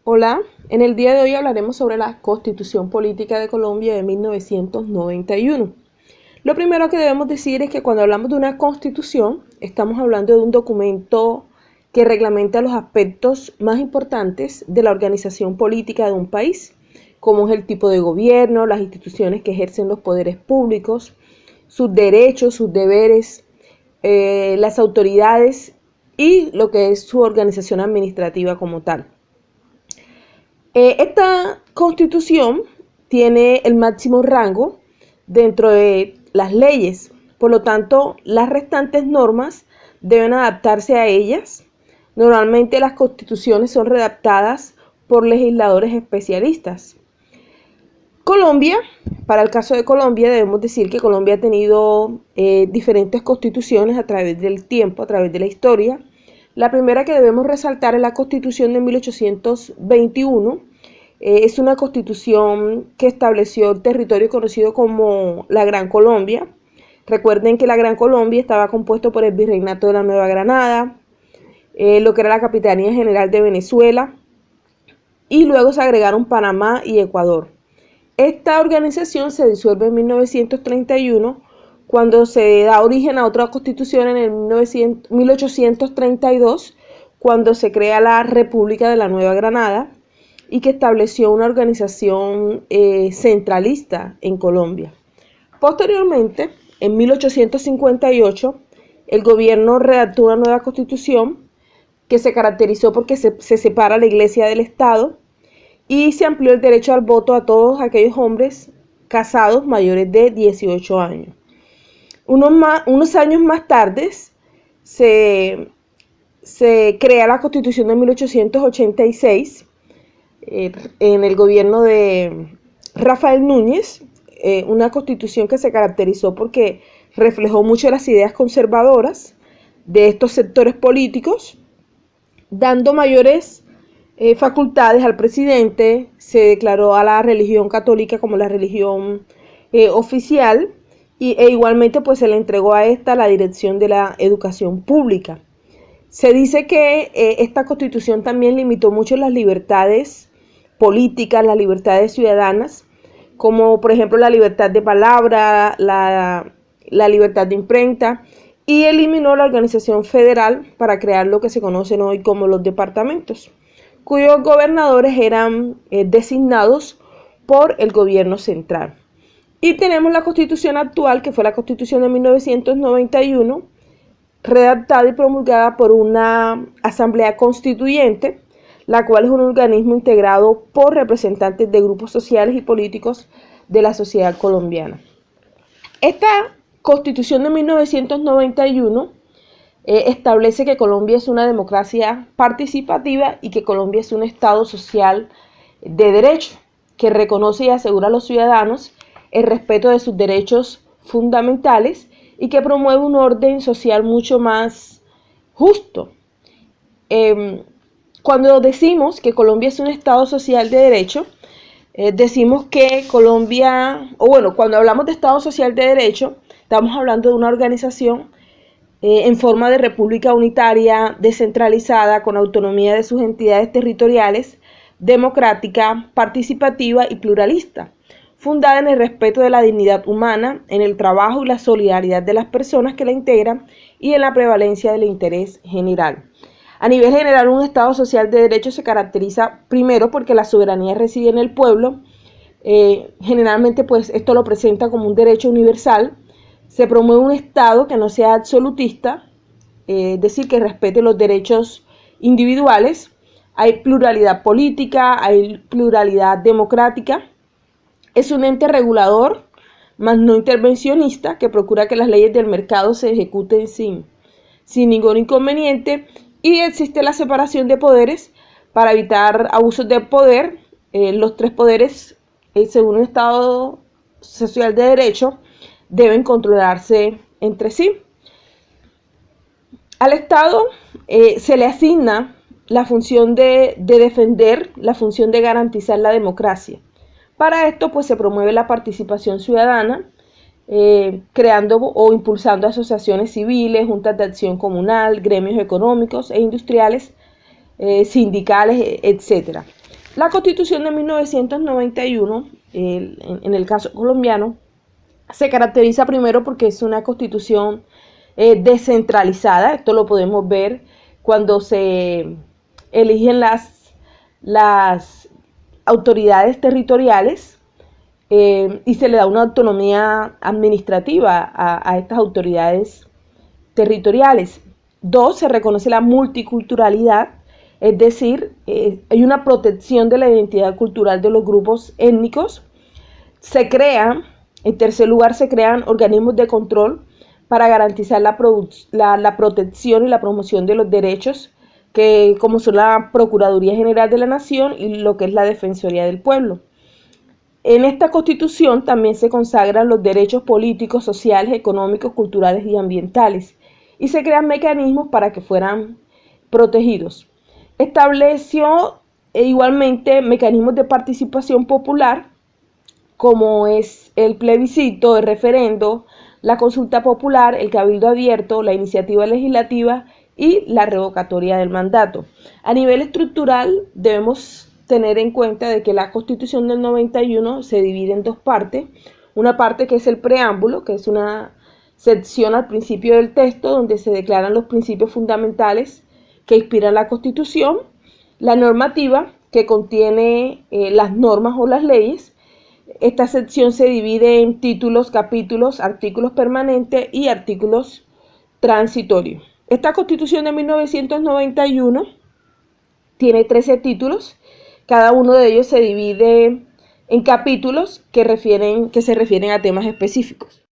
Hola, en el día de hoy hablaremos sobre la Constitución Política de Colombia de 1991. Lo primero que debemos decir es que cuando hablamos de una constitución, estamos hablando de un documento que reglamenta los aspectos más importantes de la organización política de un país, como es el tipo de gobierno, las instituciones que ejercen los poderes públicos, sus derechos, sus deberes, las autoridades y lo que es su organización administrativa como tal. Esta constitución tiene el máximo rango dentro de las leyes, por lo tanto, las restantes normas deben adaptarse a ellas. Normalmente las constituciones son redactadas por legisladores especialistas. Colombia, para el caso de Colombia, debemos decir que Colombia ha tenido diferentes constituciones a través del tiempo, a través de la historia. La primera que debemos resaltar es la Constitución de 1821. Es una constitución que estableció el territorio conocido como la Gran Colombia. Recuerden que la Gran Colombia estaba compuesto por el Virreinato de la Nueva Granada, lo que era la Capitanía General de Venezuela, y luego se agregaron Panamá y Ecuador. Esta organización se disuelve en 1931 cuando se da origen a otra constitución en el 1832, cuando se crea la República de la Nueva Granada y que estableció una organización centralista en Colombia. Posteriormente, en 1858, el gobierno redactó una nueva constitución que se caracterizó porque se separa la iglesia del Estado y se amplió el derecho al voto a todos aquellos hombres casados mayores de 18 años. Unos años más tarde se crea la Constitución de 1886 en el gobierno de Rafael Núñez, una constitución que se caracterizó porque reflejó mucho las ideas conservadoras de estos sectores políticos, dando mayores facultades al presidente. Se declaró a la religión católica como la religión oficial e igualmente pues se le entregó a esta la dirección de la educación pública. Se dice que esta constitución también limitó mucho las libertades políticas, las libertades ciudadanas, como por ejemplo la libertad de palabra, la libertad de imprenta, y eliminó la organización federal para crear lo que se conocen hoy como los departamentos, cuyos gobernadores eran designados por el gobierno central. Y tenemos la constitución actual, que fue la constitución de 1991, redactada y promulgada por una asamblea constituyente, la cual es un organismo integrado por representantes de grupos sociales y políticos de la sociedad colombiana. Esta constitución de 1991 establece que Colombia es una democracia participativa y que Colombia es un Estado social de derecho, que reconoce y asegura a los ciudadanos el respeto de sus derechos fundamentales y que promueve un orden social mucho más justo. Cuando decimos que Colombia es un Estado social de derecho, decimos que Colombia, o bueno, cuando hablamos de Estado social de derecho, estamos hablando de una organización en forma de república unitaria, descentralizada, con autonomía de sus entidades territoriales, democrática, participativa y pluralista, fundada en el respeto de la dignidad humana, en el trabajo y la solidaridad de las personas que la integran y en la prevalencia del interés general. A nivel general, un Estado social de derecho se caracteriza primero porque la soberanía reside en el pueblo. Generalmente, pues esto lo presenta como un derecho universal. Se promueve un Estado que no sea absolutista, es decir, que respete los derechos individuales. Hay pluralidad política, hay pluralidad democrática. Es un ente regulador, más no intervencionista, que procura que las leyes del mercado se ejecuten sin ningún inconveniente, y existe la separación de poderes para evitar abusos de poder. Los tres poderes, según un Estado social de derecho, deben controlarse entre sí. Al Estado se le asigna la función de defender, la función de garantizar la democracia. Para esto pues se promueve la participación ciudadana, creando o impulsando asociaciones civiles, juntas de acción comunal, gremios económicos e industriales, sindicales, etc. La Constitución de 1991, en el caso colombiano, se caracteriza primero porque es una constitución descentralizada. Esto lo podemos ver cuando se eligen las autoridades territoriales y se le da una autonomía administrativa a estas autoridades territoriales. Dos, se reconoce la multiculturalidad, es decir, hay una protección de la identidad cultural de los grupos étnicos. Se crean, en tercer lugar, se crean organismos de control para garantizar la protección y la promoción de los derechos, que como son la Procuraduría General de la Nación y lo que es la Defensoría del Pueblo. En esta Constitución también se consagran los derechos políticos, sociales, económicos, culturales y ambientales, y se crean mecanismos para que fueran protegidos. Estableció igualmente mecanismos de participación popular, como es el plebiscito, el referendo, la consulta popular, el cabildo abierto, la iniciativa legislativa y la revocatoria del mandato. A nivel estructural, debemos tener en cuenta de que la Constitución del 91 se divide en dos partes. Una parte que es el preámbulo, que es una sección al principio del texto donde se declaran los principios fundamentales que inspiran la Constitución. La normativa, que contiene las normas o las leyes. Esta sección se divide en títulos, capítulos, artículos permanentes y artículos transitorios. Esta Constitución de 1991 tiene 13 títulos. Cada uno de ellos se divide en capítulos que se refieren a temas específicos.